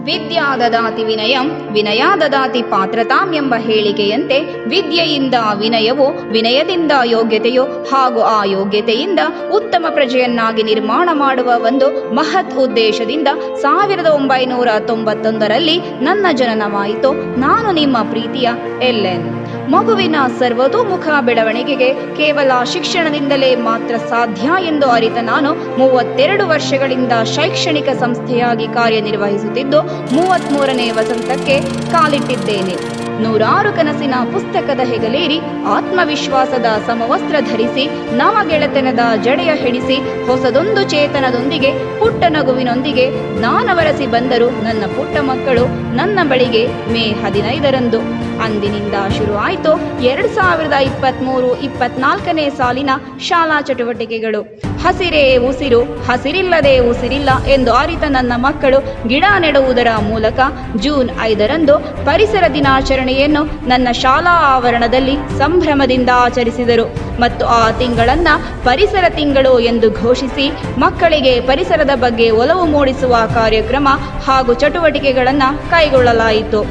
ವಿದ್ಯಾ ದದಾತಿ ವಿನಯಂ ವಿನಯಾ ದದಾತಿ ಪಾತ್ರತಾಂ ಎಂಬ ಹೇಳಿಕೆಯಂತೆ ವಿದ್ಯೆಯಿಂದ ವಿನಯವು, ವಿನಯದಿಂದ ಯೋಗ್ಯತೆಯು ಹಾಗೂ ಆ ಯೋಗ್ಯತೆಯಿಂದ ಉತ್ತಮ ಪ್ರಜೆಯನ್ನಾಗಿ ನಿರ್ಮಾಣ ಮಾಡುವ ಒಂದು ಮಹತ್ ಉದ್ದೇಶದಿಂದ 1991ರಲ್ಲಿ ನನ್ನ ಜನನವಾಯಿತು. ನಾನು ನಿಮ್ಮ ಪ್ರೀತಿಯ ಎಲ್ಎನ್. ಮಗುವಿನ ಸರ್ವತೋಮುಖ ಬೆಳವಣಿಗೆಗೆ ಕೇವಲ ಶಿಕ್ಷಣದಿಂದಲೇ ಮಾತ್ರ ಸಾಧ್ಯ ಎಂದು ಅರಿತ ನಾನು 32 ವರ್ಷಗಳಿಂದ ಶೈಕ್ಷಣಿಕ ಸಂಸ್ಥೆಯಾಗಿ ಕಾರ್ಯನಿರ್ವಹಿಸುತ್ತಿದ್ದು 33ನೇ ವಸಂತಕ್ಕೆ ಕಾಲಿಟ್ಟಿದ್ದೇನೆ. 100 ಕನಸಿನ ಪುಸ್ತಕದ ಹೆಗಲೇರಿ, ಆತ್ಮವಿಶ್ವಾಸದ ಸಮವಸ್ತ್ರ ಧರಿಸಿ, ನವಗೆಳೆತನದ ಜಡೆಯ ಹಿಡಿಸಿ, ಹೊಸದೊಂದು ಚೇತನದೊಂದಿಗೆ, ಪುಟ್ಟ ನಗುವಿನೊಂದಿಗೆ ಜ್ಞಾನವರಸಿ ಬಂದರು ನನ್ನ ಪುಟ್ಟ ಮಕ್ಕಳು ನನ್ನ ಬಳಿಗೆ ಮೇ 15ರಂದು. ಅಂದಿನಿಂದ ಶುರುವಾಯಿತು 2023-24ನೇ ಸಾಲಿನ ಶಾಲಾ ಚಟುವಟಿಕೆಗಳು. ಹಸಿರೇ ಉಸಿರು, ಹಸಿರಿಲ್ಲದೆ ಉಸಿರಿಲ್ಲ ಎಂದು ಅರಿತ ನನ್ನ ಮಕ್ಕಳು ಗಿಡ ನೆಡುವುದರ ಮೂಲಕ ಜೂನ್ 5ರಂದು ಪರಿಸರ ದಿನಾಚರಣೆಯನ್ನು ನನ್ನ ಶಾಲಾ ಆವರಣದಲ್ಲಿ ಸಂಭ್ರಮದಿಂದ ಆಚರಿಸಿದರು ಮತ್ತು ಆ ತಿಂಗಳನ್ನು ಪರಿಸರ ತಿಂಗಳು ಎಂದು ಘೋಷಿಸಿ ಮಕ್ಕಳಿಗೆ ಪರಿಸರದ ಬಗ್ಗೆ ಒಲವು ಮೂಡಿಸುವ ಕಾರ್ಯಕ್ರಮ ಹಾಗೂ ಚಟುವಟಿಕೆಗಳನ್ನು ಕೈಗೊಳ್ಳಲಾಯಿತು.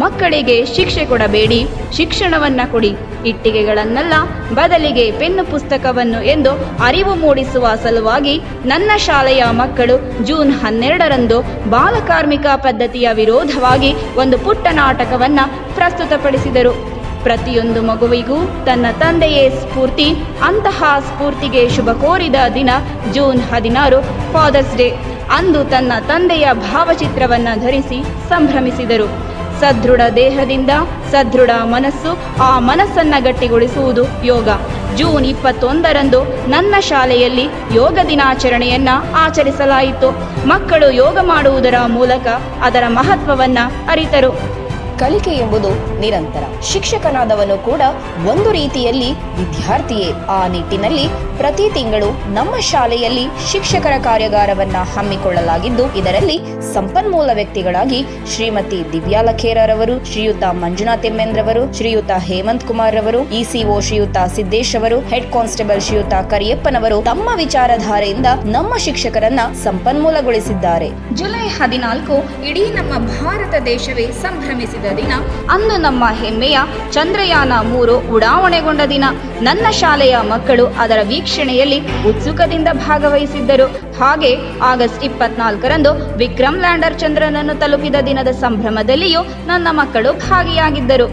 ಮಕ್ಕಳಿಗೆ ಶಿಕ್ಷೆ ಕೊಡಬೇಡಿ, ಶಿಕ್ಷಣವನ್ನ ಕೊಡಿ, ಇಟ್ಟಿಗೆಗಳನ್ನಲ್ಲ ಬದಲಿಗೆ ಪೆನ್ನು ಪುಸ್ತಕವನ್ನು ಎಂದು ಅರಿವು ಮೂಡಿಸುವ ಸಲುವಾಗಿ ನನ್ನ ಶಾಲೆಯ ಮಕ್ಕಳು ಜೂನ್ 12ರಂದು ಬಾಲಕಾರ್ಮಿಕ ಪದ್ಧತಿಯ ವಿರೋಧವಾಗಿ ಒಂದು ಪುಟ್ಟ ನಾಟಕವನ್ನು ಪ್ರಸ್ತುತಪಡಿಸಿದರು. ಪ್ರತಿಯೊಂದು ಮಗುವಿಗೂ ತನ್ನ ತಂದೆಯೇ ಸ್ಫೂರ್ತಿ. ಅಂತಹ ಸ್ಫೂರ್ತಿಗೆ ಶುಭ ಕೋರಿದ ದಿನ ಜೂನ್ 16 ಫಾದರ್ಸ್ ಡೇ. ಅಂದು ತನ್ನ ತಂದೆಯ ಭಾವಚಿತ್ರವನ್ನು ಧರಿಸಿ ಸಂಭ್ರಮಿಸಿದರು. ಸದೃಢ ದೇಹದಿಂದ ಸದೃಢ ಮನಸ್ಸು, ಆ ಮನಸ್ಸನ್ನು ಗಟ್ಟಿಗೊಳಿಸುವುದು ಯೋಗ. ಜೂನ್ 21ರಂದು ನನ್ನ ಶಾಲೆಯಲ್ಲಿ ಯೋಗ ದಿನಾಚರಣೆಯನ್ನು ಆಚರಿಸಲಾಯಿತು. ಮಕ್ಕಳು ಯೋಗ ಮಾಡುವುದರ ಮೂಲಕ ಅದರ ಮಹತ್ವವನ್ನು ಅರಿತರು. ಕಲಿಕೆ ಎಂಬುದು ನಿರಂತರ. ಶಿಕ್ಷಕನಾದವನು ಕೂಡ ಒಂದು ರೀತಿಯಲ್ಲಿ ವಿದ್ಯಾರ್ಥಿಯೇ. ಆ ನಿಟ್ಟಿನಲ್ಲಿ ಪ್ರತಿ ತಿಂಗಳು ನಮ್ಮ ಶಾಲೆಯಲ್ಲಿ ಶಿಕ್ಷಕರ ಕಾರ್ಯಾಗಾರವನ್ನ ಹಮ್ಮಿಕೊಳ್ಳಲಾಗಿದ್ದು, ಇದರಲ್ಲಿ ಸಂಪನ್ಮೂಲ ವ್ಯಕ್ತಿಗಳಾಗಿ ಶ್ರೀಮತಿ ದಿವ್ಯಾ ಲಖೇರರವರು, ಶ್ರೀಯುತ ಮಂಜುನಾಥ್ ಎಮ್ಮೆಂದ್ರವರು, ಶ್ರೀಯುತ ಹೇಮಂತ್ ಕುಮಾರ್ ರವರು, ಇಸಿಒ ಶ್ರೀಯುತ ಸಿದ್ದೇಶ್ ಅವರು, ಹೆಡ್ ಕಾನ್ಸ್ಟೇಬಲ್ ಶ್ರೀಯುತ ಕರಿಯಪ್ಪನವರು ತಮ್ಮ ವಿಚಾರಧಾರೆಯಿಂದ ನಮ್ಮ ಶಿಕ್ಷಕರನ್ನ ಸಂಪನ್ಮೂಲಗೊಳಿಸಿದ್ದಾರೆ. ಜುಲೈ 14 ಇಡೀ ನಮ್ಮ ಭಾರತ ದೇಶವೇ ಸಂಭ್ರಮಿಸಿದ ದಿನ. ಅಂದು ನಮ್ಮ ಹೆಮ್ಮೆಯ ಚಂದ್ರಯಾನ 3 ಉಡಾವಣೆಗೊಂಡ ದಿನ. ನನ್ನ ಶಾಲೆಯ ಮಕ್ಕಳು ಅದರ ವೀಕ್ಷಣೆಯಲ್ಲಿ ಉತ್ಸುಕದಿಂದ ಭಾಗವಹಿಸಿದ್ದರು. ಹಾಗೆ ಆಗಸ್ಟ್ 24ರಂದು ವಿಕ್ರಮ್ ಲ್ಯಾಂಡರ್ ಚಂದ್ರನನ್ನು ತಲುಪಿದ ದಿನದ ಸಂಭ್ರಮದಲ್ಲಿಯೂ ನನ್ನ ಮಕ್ಕಳು ಭಾಗಿಯಾಗಿದ್ದರು.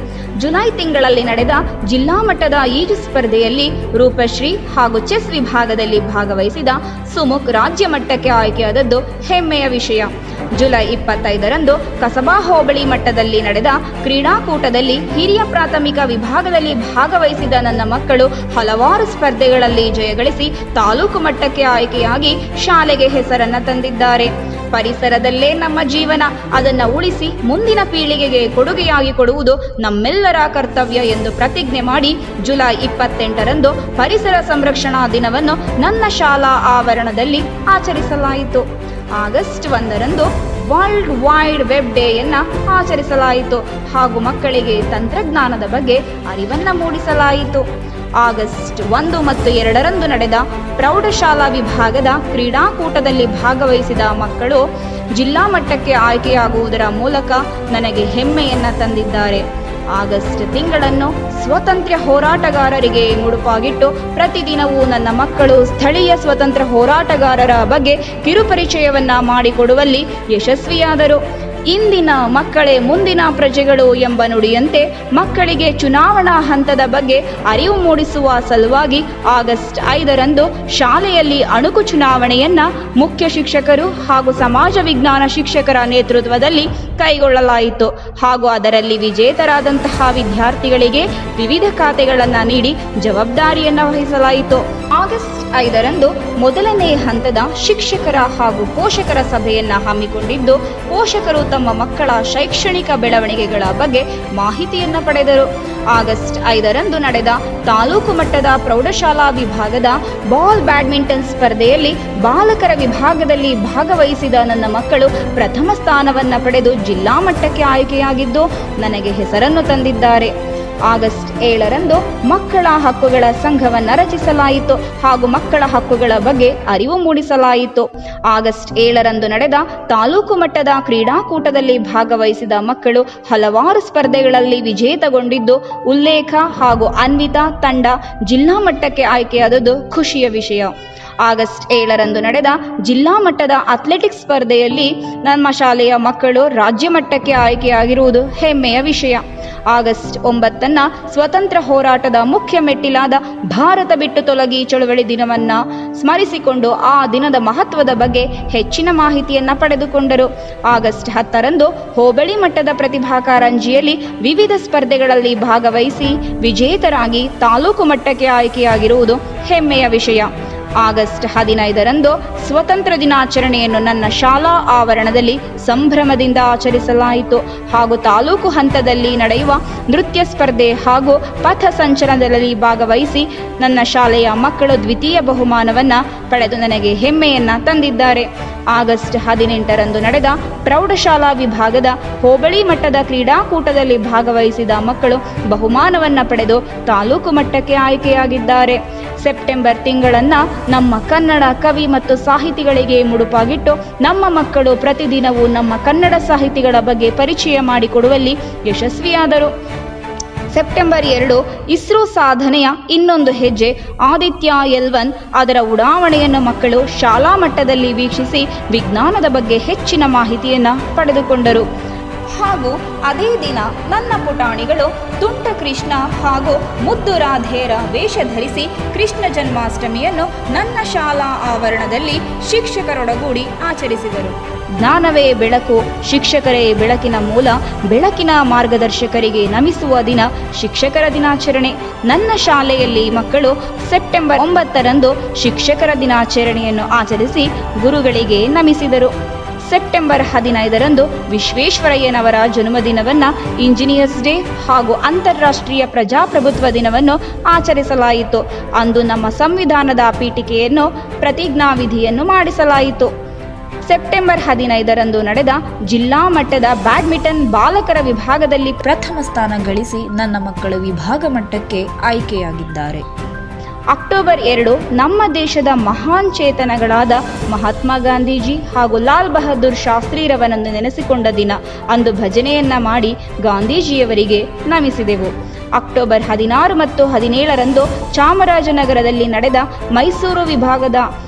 ಜುಲೈ ತಿಂಗಳಲ್ಲಿ ನಡೆದ ಜಿಲ್ಲಾ ಮಟ್ಟದ ಈಜು ಸ್ಪರ್ಧೆಯಲ್ಲಿ ರೂಪಶ್ರೀ ಹಾಗೂ ಚೆಸ್ ವಿಭಾಗದಲ್ಲಿ ಭಾಗವಹಿಸಿದ ಸುಮುಖ್ ರಾಜ್ಯ ಮಟ್ಟಕ್ಕೆ ಆಯ್ಕೆಯಾದದ್ದು ಹೆಮ್ಮೆಯ ವಿಷಯ. ಜುಲೈ 25ರಂದು ಕಸಬಾ ಹೋಬಳಿ ಮಟ್ಟದಲ್ಲಿ ನಡೆದ ಕ್ರೀಡಾಕೂಟದಲ್ಲಿ ಹಿರಿಯ ಪ್ರಾಥಮಿಕ ವಿಭಾಗದಲ್ಲಿ ಭಾಗವಹಿಸಿದ ನನ್ನ ಮಕ್ಕಳು ಹಲವಾರು ಸ್ಪರ್ಧೆಗಳಲ್ಲಿ ಜಯಗಳಿಸಿ ತಾಲೂಕು ಮಟ್ಟಕ್ಕೆ ಆಯ್ಕೆಯಾಗಿ ಶಾಲೆಗೆ ಹೆಸರನ್ನು ತಂದಿದ್ದಾರೆ. ಪರಿಸರದಲ್ಲೇ ನಮ್ಮ ಜೀವನ, ಅದನ್ನು ಉಳಿಸಿ ಮುಂದಿನ ಪೀಳಿಗೆಗೆ ಕೊಡುಗೆಯಾಗಿ ಕೊಡುವುದು ನಮ್ಮೆಲ್ಲರ ಕರ್ತವ್ಯ ಎಂದು ಪ್ರತಿಜ್ಞೆ ಮಾಡಿ ಜುಲೈ 28ರಂದು ಪರಿಸರ ಸಂರಕ್ಷಣಾ ದಿನವನ್ನು ನನ್ನ ಶಾಲಾ ಆವರಣದಲ್ಲಿ ಆಚರಿಸಲಾಯಿತು. ಆಗಸ್ಟ್ 1ರಂದು ವರ್ಲ್ಡ್ ವೈಡ್ ವೆಬ್ ಡೇಯನ್ನು ಆಚರಿಸಲಾಯಿತು ಹಾಗೂ ಮಕ್ಕಳಿಗೆ ತಂತ್ರಜ್ಞಾನದ ಬಗ್ಗೆ ಅರಿವನ್ನು ಮೂಡಿಸಲಾಯಿತು. ಆಗಸ್ಟ್ 1 ಮತ್ತು 2ರಂದು ನಡೆದ ಪ್ರೌಢಶಾಲಾ ವಿಭಾಗದ ಕ್ರೀಡಾಕೂಟದಲ್ಲಿ ಭಾಗವಹಿಸಿದ ಮಕ್ಕಳು ಜಿಲ್ಲಾ ಮಟ್ಟಕ್ಕೆ ಆಯ್ಕೆಯಾಗುವುದರ ಮೂಲಕ ನನಗೆ ಹೆಮ್ಮೆಯನ್ನು ತಂದಿದ್ದಾರೆ. ಆಗಸ್ಟ್ ತಿಂಗಳನ್ನು ಸ್ವಾತಂತ್ರ್ಯ ಹೋರಾಟಗಾರರಿಗೆ ಮುಡುಪಾಗಿಟ್ಟು ಪ್ರತಿದಿನವೂ ನನ್ನ ಮಕ್ಕಳು ಸ್ಥಳೀಯ ಸ್ವತಂತ್ರ ಹೋರಾಟಗಾರರ ಬಗ್ಗೆ ಕಿರುಪರಿಚಯವನ್ನ ಮಾಡಿಕೊಡುವಲ್ಲಿ ಯಶಸ್ವಿಯಾದರು. ಇಂದಿನ ಮಕ್ಕಳೇ ಮುಂದಿನ ಪ್ರಜೆಗಳು ಎಂಬ ನುಡಿಯಂತೆ ಮಕ್ಕಳಿಗೆ ಚುನಾವಣಾ ಹಂತದ ಬಗ್ಗೆ ಅರಿವು ಮೂಡಿಸುವ ಸಲುವಾಗಿ ಆಗಸ್ಟ್ 5ರಂದು ಶಾಲೆಯಲ್ಲಿ ಅಣುಕು ಚುನಾವಣೆಯನ್ನ ಮುಖ್ಯ ಶಿಕ್ಷಕರು ಹಾಗೂ ಸಮಾಜ ವಿಜ್ಞಾನ ಶಿಕ್ಷಕರ ನೇತೃತ್ವದಲ್ಲಿ ಕೈಗೊಳ್ಳಲಾಯಿತು ಹಾಗೂ ಅದರಲ್ಲಿ ವಿಜೇತರಾದಂತಹ ವಿದ್ಯಾರ್ಥಿಗಳಿಗೆ ವಿವಿಧ ಖಾತೆಗಳನ್ನು ನೀಡಿ ಜವಾಬ್ದಾರಿಯನ್ನು ವಹಿಸಲಾಯಿತು. ಆಗಸ್ಟ್ 5ರಂದು ಮೊದಲನೇ ಹಂತದ ಶಿಕ್ಷಕರ ಹಾಗೂ ಪೋಷಕರ ಸಭೆಯನ್ನು ಹಮ್ಮಿಕೊಂಡಿದ್ದು, ಪೋಷಕರು ತಮ್ಮ ಮಕ್ಕಳ ಶೈಕ್ಷಣಿಕ ಬೆಳವಣಿಗೆಗಳ ಬಗ್ಗೆ ಮಾಹಿತಿಯನ್ನು ಪಡೆದರು. ಆಗಸ್ಟ್ 5ರಂದು ನಡೆದ ತಾಲೂಕು ಮಟ್ಟದ ಪ್ರೌಢಶಾಲಾ ವಿಭಾಗದ ಬಾಲ್ ಬ್ಯಾಡ್ಮಿಂಟನ್ ಸ್ಪರ್ಧೆಯಲ್ಲಿ ಬಾಲಕರ ವಿಭಾಗದಲ್ಲಿ ಭಾಗವಹಿಸಿದ ನನ್ನ ಮಕ್ಕಳು ಪ್ರಥಮ ಸ್ಥಾನವನ್ನು ಪಡೆದು ಜಿಲ್ಲಾ ಮಟ್ಟಕ್ಕೆ ಆಯ್ಕೆಯಾಗಿದ್ದು ನನಗೆ ಹೆಸರನ್ನು ತಂದಿದ್ದಾರೆ. ಆಗಸ್ಟ್ 7ರಂದು ಮಕ್ಕಳ ಹಕ್ಕುಗಳ ಸಂಘವನ್ನು ರಚಿಸಲಾಯಿತು ಹಾಗೂ ಮಕ್ಕಳ ಹಕ್ಕುಗಳ ಬಗ್ಗೆ ಅರಿವು ಮೂಡಿಸಲಾಯಿತು. ಆಗಸ್ಟ್ 7ರಂದು ನಡೆದ ತಾಲೂಕು ಮಟ್ಟದ ಕ್ರೀಡಾಕೂಟದಲ್ಲಿ ಭಾಗವಹಿಸಿದ ಮಕ್ಕಳು ಹಲವಾರು ಸ್ಪರ್ಧೆಗಳಲ್ಲಿ ವಿಜೇತಗೊಂಡಿದ್ದು, ಉಲ್ಲೇಖ ಹಾಗೂ ಅನ್ವಿತಾ ತಂಡ ಜಿಲ್ಲಾ ಮಟ್ಟಕ್ಕೆ ಆಯ್ಕೆಯಾದದ್ದು ಖುಷಿಯ ವಿಷಯ. ಆಗಸ್ಟ್ 7ರಂದು ನಡೆದ ಜಿಲ್ಲಾ ಮಟ್ಟದ ಅಥ್ಲೆಟಿಕ್ಸ್ ಸ್ಪರ್ಧೆಯಲ್ಲಿ ನಮ್ಮ ಶಾಲೆಯ ಮಕ್ಕಳು ರಾಜ್ಯ ಮಟ್ಟಕ್ಕೆ ಆಯ್ಕೆಯಾಗಿರುವುದು ಹೆಮ್ಮೆಯ ವಿಷಯ. ಆಗಸ್ಟ್ 9 ಸ್ವತಂತ್ರ ಹೋರಾಟದ ಮುಖ್ಯ ಮೆಟ್ಟಿಲಾದ ಭಾರತ ಬಿಟ್ಟು ತೊಲಗಿ ಚಳುವಳಿ ದಿನವನ್ನು ಸ್ಮರಿಸಿಕೊಂಡು ಆ ದಿನದ ಮಹತ್ವದ ಬಗ್ಗೆ ಹೆಚ್ಚಿನ ಮಾಹಿತಿಯನ್ನು ಪಡೆದುಕೊಂಡರು. ಆಗಸ್ಟ್ 10ರಂದು ಹೋಬಳಿ ಮಟ್ಟದ ಪ್ರತಿಭಾ ಕಾರಂಜಿಯಲ್ಲಿ ವಿವಿಧ ಸ್ಪರ್ಧೆಗಳಲ್ಲಿ ಭಾಗವಹಿಸಿ ವಿಜೇತರಾಗಿ ತಾಲೂಕು ಮಟ್ಟಕ್ಕೆ ಆಯ್ಕೆಯಾಗಿರುವುದು ಹೆಮ್ಮೆಯ ವಿಷಯ. ಆಗಸ್ಟ್ 15ರಂದು ಸ್ವತಂತ್ರ ದಿನಾಚರಣೆಯನ್ನು ನನ್ನ ಶಾಲಾ ಆವರಣದಲ್ಲಿ ಸಂಭ್ರಮದಿಂದ ಆಚರಿಸಲಾಯಿತು ಹಾಗೂ ತಾಲೂಕು ಹಂತದಲ್ಲಿ ನಡೆಯುವ ನೃತ್ಯ ಸ್ಪರ್ಧೆ ಹಾಗೂ ಪಥ ಸಂಚಲನದಲ್ಲಿ ಭಾಗವಹಿಸಿ ನನ್ನ ಶಾಲೆಯ ಮಕ್ಕಳು ದ್ವಿತೀಯ ಬಹುಮಾನವನ್ನು ಪಡೆದು ನನಗೆ ಹೆಮ್ಮೆಯನ್ನು ತಂದಿದ್ದಾರೆ. ಆಗಸ್ಟ್ 18ರಂದು ನಡೆದ ಪ್ರೌಢಶಾಲಾ ವಿಭಾಗದ ಹೋಬಳಿ ಮಟ್ಟದ ಕ್ರೀಡಾಕೂಟದಲ್ಲಿ ಭಾಗವಹಿಸಿದ ಮಕ್ಕಳು ಬಹುಮಾನವನ್ನು ಪಡೆದು ತಾಲೂಕು ಮಟ್ಟಕ್ಕೆ ಆಯ್ಕೆಯಾಗಿದ್ದಾರೆ. ಸೆಪ್ಟೆಂಬರ್ ತಿಂಗಳನ್ನು ನಮ್ಮ ಕನ್ನಡ ಕವಿ ಮತ್ತು ಸಾಹಿತಿಗಳಿಗೆ ಮುಡುಪಾಗಿಟ್ಟು ನಮ್ಮ ಮಕ್ಕಳು ಪ್ರತಿದಿನವೂ ನಮ್ಮ ಕನ್ನಡ ಸಾಹಿತಿಗಳ ಬಗ್ಗೆ ಪರಿಚಯ ಮಾಡಿಕೊಡುವಲ್ಲಿ ಯಶಸ್ವಿಯಾದರು. ಸೆಪ್ಟೆಂಬರ್ 2 ಇಸ್ರೋ ಸಾಧನೆಯ ಇನ್ನೊಂದು ಹೆಜ್ಜೆ ಆದಿತ್ಯ L1 ಅದರ ಉಡಾವಣೆಯನ್ನು ಮಕ್ಕಳು ಶಾಲಾ ಮಟ್ಟದಲ್ಲಿ ವೀಕ್ಷಿಸಿ ವಿಜ್ಞಾನದ ಬಗ್ಗೆ ಹೆಚ್ಚಿನ ಮಾಹಿತಿಯನ್ನು ಪಡೆದುಕೊಂಡರು. ಹಾಗೂ ಅದೇ ದಿನ ನನ್ನ ಪುಟಾಣಿಗಳು ತುಂಟ ಕೃಷ್ಣ ಹಾಗೂ ಮುದ್ದು ರಾಧೆಯರ ವೇಷ ಧರಿಸಿ ಕೃಷ್ಣ ಜನ್ಮಾಷ್ಟಮಿಯನ್ನು ನನ್ನ ಶಾಲಾ ಆವರಣದಲ್ಲಿ ಶಿಕ್ಷಕರೊಡಗೂಡಿ ಆಚರಿಸಿದರು. ಜ್ಞಾನವೇ ಬೆಳಕು, ಶಿಕ್ಷಕರೇ ಬೆಳಕಿನ ಮೂಲ, ಬೆಳಕಿನ ಮಾರ್ಗದರ್ಶಕರಿಗೆ ನಮಿಸುವ ದಿನ ಶಿಕ್ಷಕರ ದಿನಾಚರಣೆ. ನನ್ನ ಶಾಲೆಯಲ್ಲಿ ಮಕ್ಕಳು ಸೆಪ್ಟೆಂಬರ್ 9ರಂದು ಶಿಕ್ಷಕರ ದಿನಾಚರಣೆಯನ್ನು ಆಚರಿಸಿ ಗುರುಗಳಿಗೆ ನಮಿಸಿದರು. ಸೆಪ್ಟೆಂಬರ್ 15ರಂದು ವಿಶ್ವೇಶ್ವರಯ್ಯನವರ ಜನ್ಮದಿನವನ್ನು ಇಂಜಿನಿಯರ್ಸ್ ಡೇ ಹಾಗೂ ಅಂತಾರಾಷ್ಟ್ರೀಯ ಪ್ರಜಾಪ್ರಭುತ್ವ ದಿನವನ್ನು ಆಚರಿಸಲಾಯಿತು. ಅಂದು ನಮ್ಮ ಸಂವಿಧಾನದ ಪೀಠಿಕೆಯನ್ನು ಪ್ರತಿಜ್ಞಾವಿಧಿಯನ್ನು ಮಾಡಿಸಲಾಯಿತು. ಸೆಪ್ಟೆಂಬರ್ 15ರಂದು ನಡೆದ ಜಿಲ್ಲಾ ಮಟ್ಟದ ಬ್ಯಾಡ್ಮಿಂಟನ್ ಬಾಲಕರ ವಿಭಾಗದಲ್ಲಿ ಪ್ರಥಮ ಸ್ಥಾನ ಗಳಿಸಿ ನನ್ನ ಮಕ್ಕಳು ವಿಭಾಗ ಮಟ್ಟಕ್ಕೆ ಆಯ್ಕೆಯಾಗಿದ್ದಾರೆ. ಅಕ್ಟೋಬರ್ 2 ನಮ್ಮ ದೇಶದ ಮಹಾನ್ ಚೇತನಗಳಾದ ಮಹಾತ್ಮ ಗಾಂಧೀಜಿ ಹಾಗೂ ಲಾಲ್ ಬಹದ್ದೂರ್ ಶಾಸ್ತ್ರಿರವರನ್ನು ನೆನೆಸಿಕೊಂಡ ದಿನ. ಅಂದು ಭಜನೆಯನ್ನ ಮಾಡಿ ಗಾಂಧೀಜಿಯವರಿಗೆ ನಮಿಸಿದೆವು. ಅಕ್ಟೋಬರ್ 16 ಮತ್ತು 17ರಂದು ಚಾಮರಾಜನಗರದಲ್ಲಿ ನಡೆದ ಮೈಸೂರು ವಿಭಾಗದ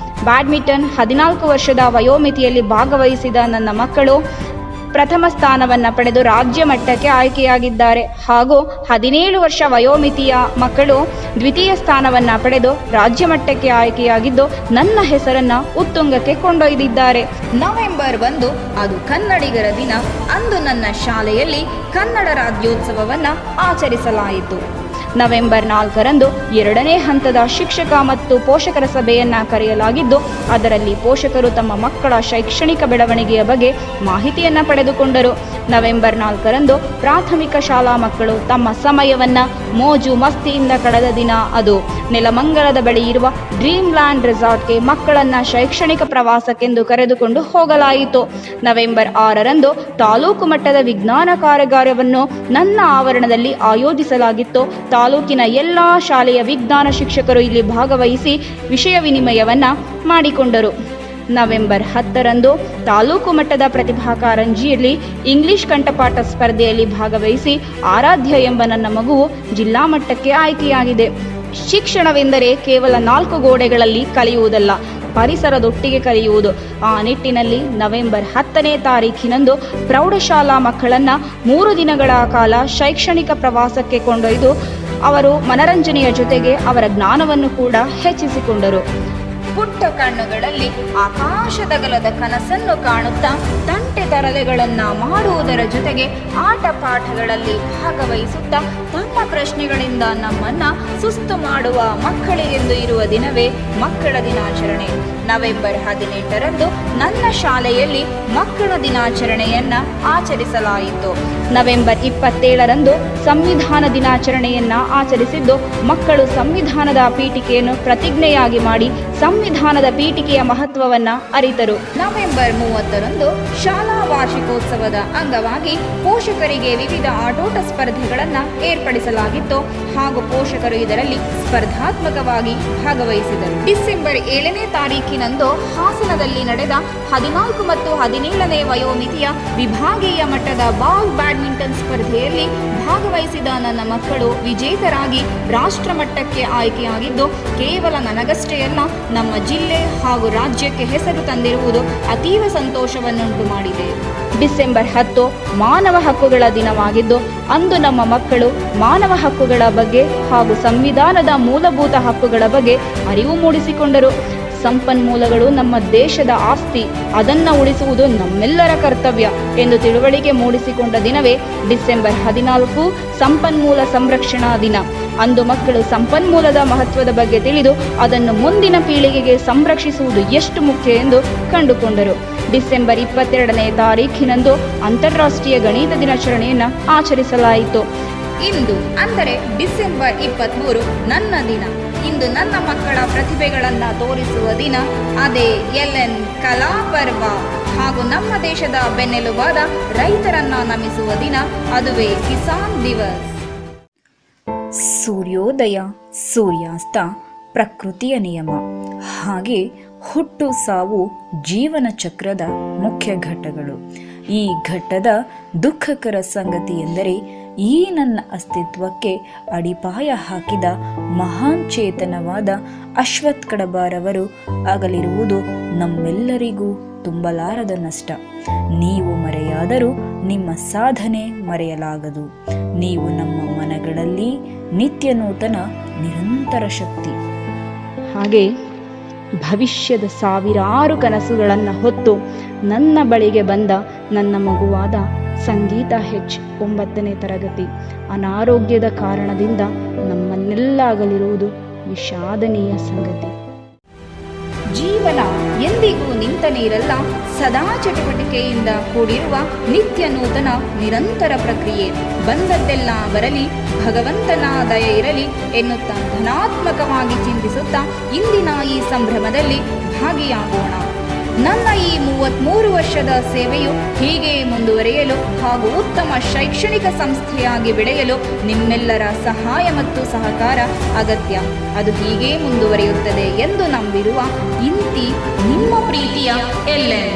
ಬ್ಯಾಡ್ಮಿಂಟನ್ 14 ವರ್ಷದ ವಯೋಮಿತಿಯಲ್ಲಿ ಭಾಗವಹಿಸಿದ ನನ್ನ ಮಕ್ಕಳು ಪ್ರಥಮ ಸ್ಥಾನವನ್ನು ಪಡೆದು ರಾಜ್ಯ ಮಟ್ಟಕ್ಕೆ ಆಯ್ಕೆಯಾಗಿದ್ದಾರೆ ಹಾಗೂ 17 ವರ್ಷ ವಯೋಮಿತಿಯ ಮಕ್ಕಳು ದ್ವಿತೀಯ ಸ್ಥಾನವನ್ನು ಪಡೆದು ರಾಜ್ಯ ಮಟ್ಟಕ್ಕೆ ಆಯ್ಕೆಯಾಗಿದ್ದು ನನ್ನ ಹೆಸರನ್ನು ಉತ್ತುಂಗಕ್ಕೆ ಕೊಂಡೊಯ್ದಿದ್ದಾರೆ. ನವೆಂಬರ್ 1 ಅದು ಕನ್ನಡಿಗರ ದಿನ. ಅಂದು ನನ್ನ ಶಾಲೆಯಲ್ಲಿ ಕನ್ನಡ ರಾಜ್ಯೋತ್ಸವವನ್ನು ಆಚರಿಸಲಾಯಿತು. ನವೆಂಬರ್ 4ರಂದು 2ನೇ ಹಂತದ ಶಿಕ್ಷಕ ಮತ್ತು ಪೋಷಕರ ಸಭೆಯನ್ನು ಕರೆಯಲಾಗಿದ್ದು ಅದರಲ್ಲಿ ಪೋಷಕರು ತಮ್ಮ ಮಕ್ಕಳ ಶೈಕ್ಷಣಿಕ ಬೆಳವಣಿಗೆಯ ಬಗ್ಗೆ ಮಾಹಿತಿಯನ್ನು ಪಡೆದುಕೊಂಡರು. ನವೆಂಬರ್ 4ರಂದು ಪ್ರಾಥಮಿಕ ಶಾಲಾ ಮಕ್ಕಳು ತಮ್ಮ ಸಮಯವನ್ನು ಮೋಜು ಮಸ್ತಿಯಿಂದ ಕಳೆದ ದಿನ. ಅದು ನೆಲಮಂಗಲದ ಬಳಿ ಇರುವ ಡ್ರೀಮ್ ಲ್ಯಾಂಡ್ ರೆಸಾರ್ಟ್ಗೆ ಮಕ್ಕಳನ್ನು ಶೈಕ್ಷಣಿಕ ಪ್ರವಾಸಕ್ಕೆಂದು ಕರೆದುಕೊಂಡು ಹೋಗಲಾಯಿತು. ನವೆಂಬರ್ 6ರಂದು ತಾಲೂಕು ಮಟ್ಟದ ವಿಜ್ಞಾನ ಕಾರ್ಯಾಗಾರವನ್ನು ನನ್ನ ಆವರಣದಲ್ಲಿ ಆಯೋಜಿಸಲಾಗಿತ್ತು. ತಾಲೂಕಿನ ಎಲ್ಲ ಶಾಲೆಯ ವಿಜ್ಞಾನ ಶಿಕ್ಷಕರು ಇಲ್ಲಿ ಭಾಗವಹಿಸಿ ವಿಷಯ ವಿನಿಮಯವನ್ನು ಮಾಡಿಕೊಂಡರು. ನವೆಂಬರ್ 10ರಂದು ತಾಲೂಕು ಮಟ್ಟದ ಪ್ರತಿಭಾ ಕಾರಂಜಿಯಲ್ಲಿ ಇಂಗ್ಲಿಷ್ ಕಂಠಪಾಠ ಸ್ಪರ್ಧೆಯಲ್ಲಿ ಭಾಗವಹಿಸಿ ಆರಾಧ್ಯ ಎಂಬ ನನ್ನ ಮಗುವು ಜಿಲ್ಲಾ ಮಟ್ಟಕ್ಕೆ ಆಯ್ಕೆಯಾಗಿದೆ. ಶಿಕ್ಷಣವೆಂದರೆ ಕೇವಲ 4 ಗೋಡೆಗಳಲ್ಲಿ ಕಲಿಯುವುದಲ್ಲ, ಪರಿಸರದೊಟ್ಟಿಗೆ ಕಲಿಯುವುದು. ಆ ನಿಟ್ಟಿನಲ್ಲಿ ನವೆಂಬರ್ 10ನೇ ತಾರೀಖಿನಂದು ಪ್ರೌಢಶಾಲಾ ಮಕ್ಕಳನ್ನು 3 ದಿನಗಳ ಕಾಲ ಶೈಕ್ಷಣಿಕ ಪ್ರವಾಸಕ್ಕೆ ಕೊಂಡೊಯ್ದು ಅವರು ಮನರಂಜನೆಯ ಜೊತೆಗೆ ಅವರ ಜ್ಞಾನವನ್ನು ಕೂಡ ಹೆಚ್ಚಿಸಿಕೊಂಡರು. ಪುಟ್ಟ ಕಣ್ಣುಗಳಲ್ಲಿ ಆಕಾಶದಗಲದ ಕನಸನ್ನು ಕಾಣುತ್ತಾ ತಂಟೆ ತರಲೆಗಳನ್ನು ಮಾಡುವುದರ ಜೊತೆಗೆ ಆಟ ಪಾಠಗಳಲ್ಲಿ ಭಾಗವಹಿಸುತ್ತಾ ತಮ್ಮ ಪ್ರಶ್ನೆಗಳಿಂದ ನಮ್ಮನ್ನು ಸುಸ್ತು ಮಾಡುವ ಮಕ್ಕಳಿಗೆಂದು ಇರುವ ದಿನವೇ ಮಕ್ಕಳ ದಿನಾಚರಣೆ. ನವೆಂಬರ್ 18ರಂದು ನನ್ನ ಶಾಲೆಯಲ್ಲಿ ಮಕ್ಕಳ ದಿನಾಚರಣೆಯನ್ನು ಆಚರಿಸಲಾಯಿತು. ನವೆಂಬರ್ 27ರಂದು ಸಂವಿಧಾನ ದಿನಾಚರಣೆಯನ್ನು ಆಚರಿಸಿದ್ದು ಮಕ್ಕಳು ಸಂವಿಧಾನದ ಪೀಠಿಕೆಯನ್ನು ಪ್ರತಿಜ್ಞೆಯಾಗಿ ಮಾಡಿ ಸಂವಿಧಾನದ ಪೀಠಿಕೆಯ ಮಹತ್ವವನ್ನು ಅರಿತರು. ನವೆಂಬರ್ 30ರಂದು ಶಾಲಾ ವಾರ್ಷಿಕೋತ್ಸವದ ಅಂಗವಾಗಿ ಪೋಷಕರಿಗೆ ವಿವಿಧ ಆಟೋಟ ಸ್ಪರ್ಧೆಗಳನ್ನು ಏರ್ಪಡಿಸಲಾಗಿತ್ತು ಹಾಗೂ ಪೋಷಕರು ಇದರಲ್ಲಿ ಸ್ಪರ್ಧಾತ್ಮಕವಾಗಿ ಭಾಗವಹಿಸಿದರು. ಡಿಸೆಂಬರ್ 7ನೇ ತಾರೀಕಿನಂದು ಹಾಸನದಲ್ಲಿ ನಡೆದ 14 ಮತ್ತು 17ನೇ ವಯೋಮಿತಿಯ ವಿಭಾಗೀಯ ಮಟ್ಟದ ಬಾಲ್ ಬ್ಯಾಡ್ಮಿಂಟನ್ ಸ್ಪರ್ಧೆಯಲ್ಲಿ ಭಾಗವಹಿಸಿದ ನನ್ನ ಮಕ್ಕಳು ವಿಜೇತರಾಗಿ ರಾಷ್ಟ್ರ ಮಟ್ಟಕ್ಕೆ ಆಯ್ಕೆಯಾಗಿದ್ದು ಕೇವಲ ನನಗಷ್ಟೇ ಅಲ್ಲ, ನಮ್ಮ ಜಿಲ್ಲೆ ಹಾಗೂ ರಾಜ್ಯಕ್ಕೆ ಹೆಸರು ತಂದಿರುವುದು ಅತೀವ ಸಂತೋಷವನ್ನುಂಟು ಮಾಡಿದೆ. ಡಿಸೆಂಬರ್ 10 ಮಾನವ ಹಕ್ಕುಗಳ ದಿನವಾಗಿದ್ದು ಅಂದು ನಮ್ಮ ಮಕ್ಕಳು ಮಾನವ ಹಕ್ಕುಗಳ ಬಗ್ಗೆ ಹಾಗೂ ಸಂವಿಧಾನದ ಮೂಲಭೂತ ಹಕ್ಕುಗಳ ಬಗ್ಗೆ ಅರಿವು ಮೂಡಿಸಿಕೊಂಡರು. ಸಂಪನ್ಮೂಲಗಳು ನಮ್ಮ ದೇಶದ ಆಸ್ತಿ, ಅದನ್ನು ಉಳಿಸುವುದು ನಮ್ಮೆಲ್ಲರ ಕರ್ತವ್ಯ ಎಂದು ತಿಳುವಳಿಕೆ ಮೂಡಿಸಿಕೊಂಡ ದಿನವೇ ಡಿಸೆಂಬರ್ 14 ಸಂಪನ್ಮೂಲ ಸಂರಕ್ಷಣಾ ದಿನ. ಅಂದು ಮಕ್ಕಳು ಸಂಪನ್ಮೂಲದ ಮಹತ್ವದ ಬಗ್ಗೆ ತಿಳಿದು ಅದನ್ನು ಮುಂದಿನ ಪೀಳಿಗೆಗೆ ಸಂರಕ್ಷಿಸುವುದು ಎಷ್ಟು ಮುಖ್ಯ ಎಂದು ಕಂಡುಕೊಂಡರು. ಡಿಸೆಂಬರ್ 22ನೇ ತಾರೀಖಿನಂದು ಅಂತಾರಾಷ್ಟ್ರೀಯ ಗಣಿತ ದಿನಾಚರಣೆಯನ್ನು ಆಚರಿಸಲಾಯಿತು. ಇಂದು ಅಂದರೆ ಡಿಸೆಂಬರ್ 23 ನನ್ನ ದಿನ. ಇಂದು ನನ್ನ ಮಕ್ಕಳ ಪ್ರತಿಭೆಗಳನ್ನು ತೋರಿಸುವ ದಿನ. ಅದೇ LN ಕಲಾ ಪರ್ವ ಹಾಗೂ ನಮ್ಮ ದೇಶದ ಬೆನ್ನೆಲುಬಾದ ರೈತರನ್ನ ನಮಿಸುವ ದಿನ, ಅದುವೇ ಕಿಸಾನ್ ದಿವಸ್. ಸೂರ್ಯೋದಯ ಸೂರ್ಯಾಸ್ತ ಪ್ರಕೃತಿಯ ನಿಯಮ. ಹಾಗೆ ಹುಟ್ಟು ಸಾವು ಜೀವನ ಚಕ್ರದ ಮುಖ್ಯ ಘಟ್ಟಗಳು. ಈ ಘಟ್ಟದ ದುಃಖಕರ ಸಂಗತಿ ಎಂದರೆ ಈ ನನ್ನ ಅಸ್ತಿತ್ವಕ್ಕೆ ಅಡಿಪಾಯ ಹಾಕಿದ ಮಹಾನ್ ಚೇತನವಾದ ಅಶ್ವಥ್ ಕಡಬರವರು ಅಗಲಿರುವುದು ನಮ್ಮೆಲ್ಲರಿಗೂ ತುಂಬಲಾರದ ನಷ್ಟ. ನೀವು ಮರೆಯಾದರೂ ನಿಮ್ಮ ಸಾಧನೆ ಮರೆಯಲಾಗದು. ನೀವು ನಮ್ಮ ಮನಗಳಲ್ಲಿ ನಿತ್ಯ ನೂತನ ನಿರಂತರ ಶಕ್ತಿ. ಹಾಗೆ ಭವಿಷ್ಯದ ಸಾವಿರಾರು ಕನಸುಗಳನ್ನು ಹೊತ್ತು ನನ್ನ ಬಳಿಗೆ ಬಂದ ನನ್ನ ಮಗುವಾದ ಸಂಗೀತ H 9ನೇ ತರಗತಿ ಅನಾರೋಗ್ಯದ ಕಾರಣದಿಂದ ನಮ್ಮನ್ನೆಲ್ಲ ಅಗಲಿರುವುದು ವಿಷಾದನೀಯ ಸಂಗತಿ. ಜೀವನ ಎಂದಿಗೂ ನಿಂತ ನೀರಲ್ಲ, ಸದಾ ಚಟುವಟಿಕೆಯಿಂದ ಕೂಡಿರುವ ನಿತ್ಯ ನೂತನ ನಿರಂತರ ಪ್ರಕ್ರಿಯೆ. ಬಂದದ್ದೆಲ್ಲ ಬರಲಿ, ಭಗವಂತನ ದಯೆ ಇರಲಿ ಎನ್ನುತ್ತಾ ಧನಾತ್ಮಕವಾಗಿ ಚಿಂತಿಸುತ್ತಾ ಇಂದಿನ ಈ ಸಂಭ್ರಮದಲ್ಲಿ ಭಾಗಿಯಾಗೋಣ. ನನ್ನ ಈ 33 ವರ್ಷದ ಸೇವೆಯು ಹೀಗೆ ಮುಂದುವರಿಯಲು ಹಾಗೂ ಉತ್ತಮ ಶೈಕ್ಷಣಿಕ ಸಂಸ್ಥೆಯಾಗಿ ಬೆಳೆಯಲು ನಿಮ್ಮೆಲ್ಲರ ಸಹಾಯ ಮತ್ತು ಸಹಕಾರ ಅಗತ್ಯ. ಅದು ಹೀಗೆ ಮುಂದುವರಿಯುತ್ತದೆ ಎಂದು ನಂಬಿರುವ ಇಂತಿ ನಿಮ್ಮ ಪ್ರೀತಿಯ LN.